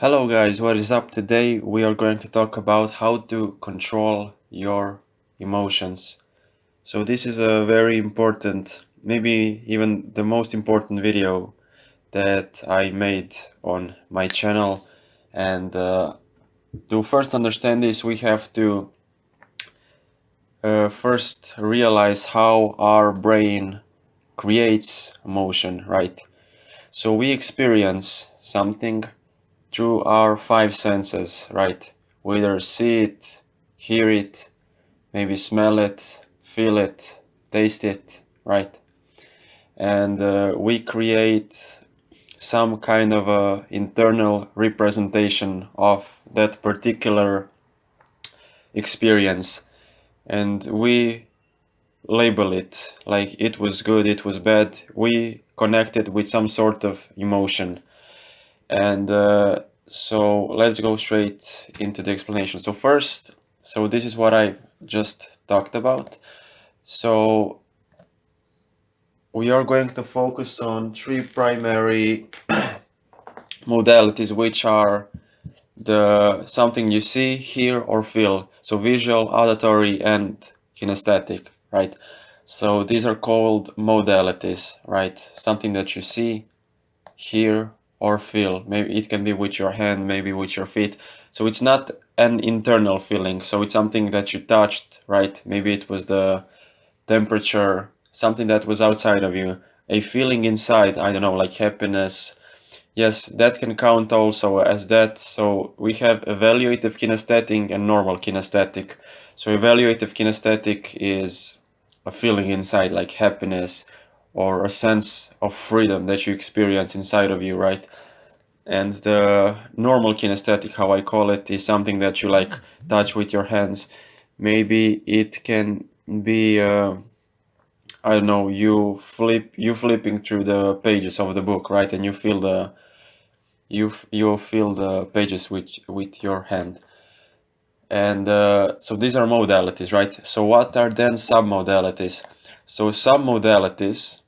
Hello guys, what is up? Today we are going to talk about how to control your emotions. So this is a very important, maybe even the most important video that I made on my channel. And to first understand this, we have to first realize how our brain creates emotion, right? So we experience something through our five senses, right? We either see it, hear it, maybe smell it, feel it, taste it, right? And we create some kind of a internal representation of that particular experience, and we label it like it was good, it was bad. We connect it with some sort of emotion. And so let's go straight into the explanation. So first, so this is what I just talked about. So we are going to focus on three primary modalities, which are the something you see, hear, or feel. So visual, auditory, and kinesthetic, right? So these are called modalities, right? Something that you see, hear, or feel. Maybe it can be with your hand, maybe with your feet. So it's not an internal feeling. So it's something that you touched, right? Maybe it was the temperature, something that was outside of you. A feeling inside, I don't know, like happiness. Yes, that can count also as that. So we have evaluative kinesthetic and normal kinesthetic. So evaluative kinesthetic is a feeling inside, like happiness or a sense of freedom that you experience inside of you, right? And the normal kinesthetic, how I call it, is something that you like touch with your hands. Maybe it can be I don't know, you flipping through the pages of the book, right? And you feel the pages with your hand. And so these are modalities, right? So what are then submodalities? So submodalities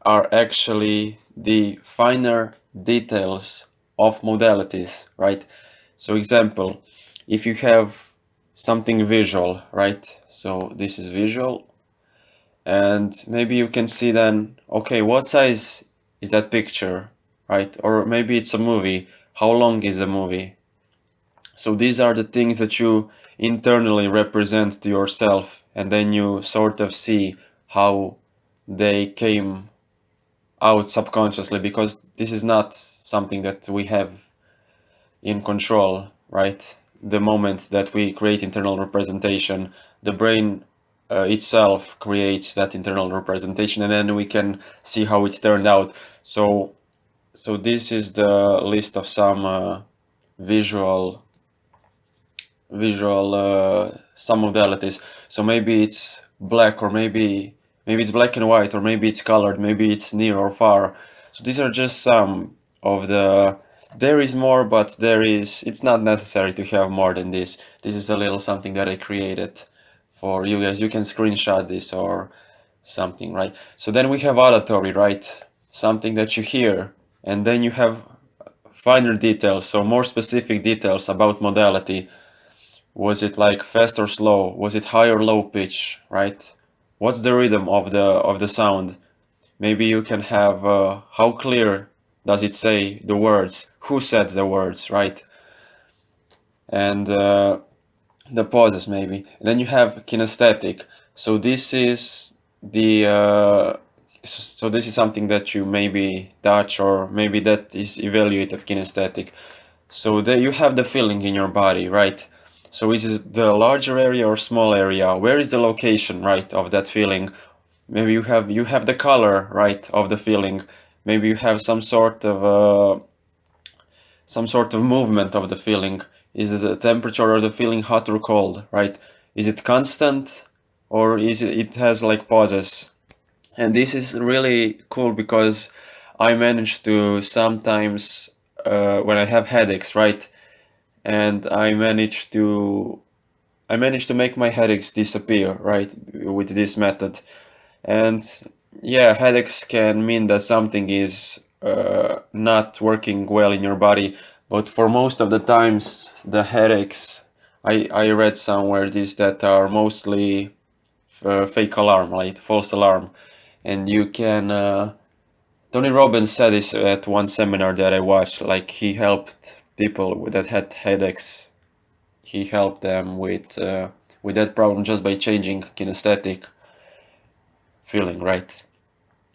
are actually the finer details of modalities, right? So example, if you have something visual, right? So this is visual, and maybe you can see then, okay, what size is that picture, right? Or maybe it's a movie. How long is the movie? So these are the things that you internally represent to yourself, and then you sort of see how they came out subconsciously, because this is not something that we have in control, right? The moment that we create internal representation, the brain itself creates that internal representation, and then we can see how it turned out. So this is the list of some visual some modalities. So maybe it's black, or maybe it's black and white, or maybe it's colored, maybe it's near or far. So these are just some of the, there is more, but it's not necessary to have more than this. This is a little something that I created for you guys. You can screenshot this or something, right? So then we have auditory, right? Something that you hear, and then you have finer details, so more specific details about modality. Was it like fast or slow? Was it high or low pitch, right? What's the rhythm of the sound? Maybe you can have how clear does it say the words? Who said the words, right? And the pauses maybe. And then you have kinesthetic. So this is the so this is something that you maybe touch, or maybe that is evaluative kinesthetic. So there you have the feeling in your body, right? So is it the larger area or small area? Where is the location, right, of that feeling? Maybe you have the color, right, of the feeling. Maybe you have some sort of movement of the feeling. Is it the temperature or the feeling hot or cold, right? Is it constant, or it has like pauses? And this is really cool because I manage to sometimes when I have headaches, right? And I managed to make my headaches disappear, right, with this method. And yeah, headaches can mean that something is not working well in your body, But for most of the times, the headaches, I read somewhere this that are mostly fake alarm, like false alarm. And you can, Tony Robbins said this at one seminar that I watched, like he helped people that had headaches. He helped them with that problem just by changing kinesthetic feeling, right?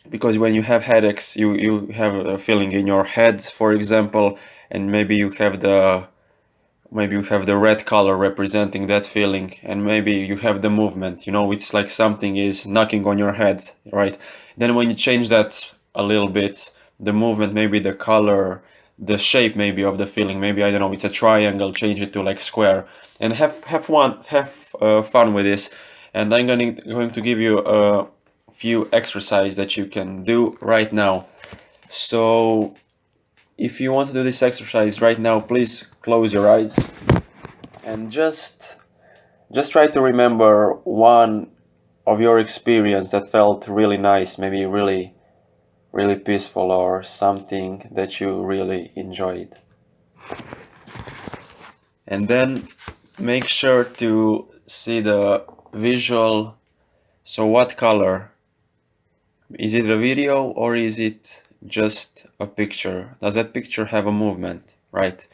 Because when you have headaches, you have a feeling in your head, for example, and maybe you have the red color representing that feeling, and maybe you have the movement, it's like something is knocking on your head, right? Then when you change that a little bit, the movement, maybe the color, the shape maybe of the feeling, maybe, I don't know, it's a triangle, change it to like square, and have fun with this. And I'm going to give you a few exercises that you can do right now. So if you want to do this exercise right now, please close your eyes and just try to remember one of your experience that felt really nice, maybe really really peaceful, or something that you really enjoyed. And then make sure to see the visual. So what color? Is it a video or is it just a picture? Does that picture have a movement, right?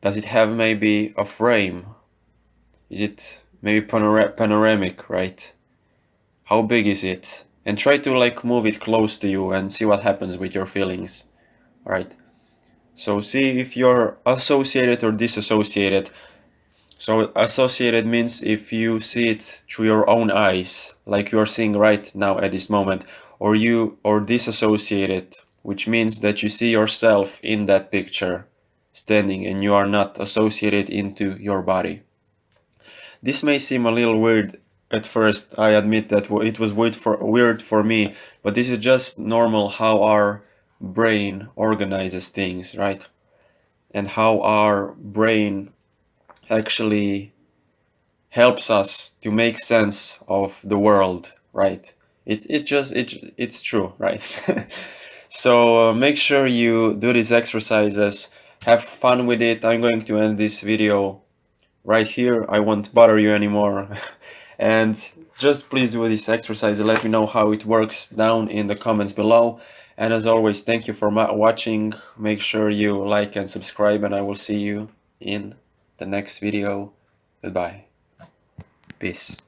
Does it have maybe a frame? Is it maybe panoramic, right? How big is it? And try to like move it close to you and see what happens with your feelings, right? So see if you're associated or disassociated. So associated means if you see it through your own eyes, like you're seeing right now at this moment, or disassociated, which means that you see yourself in that picture standing and you are not associated into your body. This may seem a little weird at first. I admit that it was weird for me, but this is just normal how our brain organizes things, right? And how our brain actually helps us to make sense of the world, right? It's true, right? So make sure you do these exercises, have fun with it. I'm going to end this video right here. I won't bother you anymore. And just please do this exercise and let me know how it works down in the comments below. And as always, thank you for watching. Make sure you like and subscribe, and I will see you in the next video. Goodbye. Peace.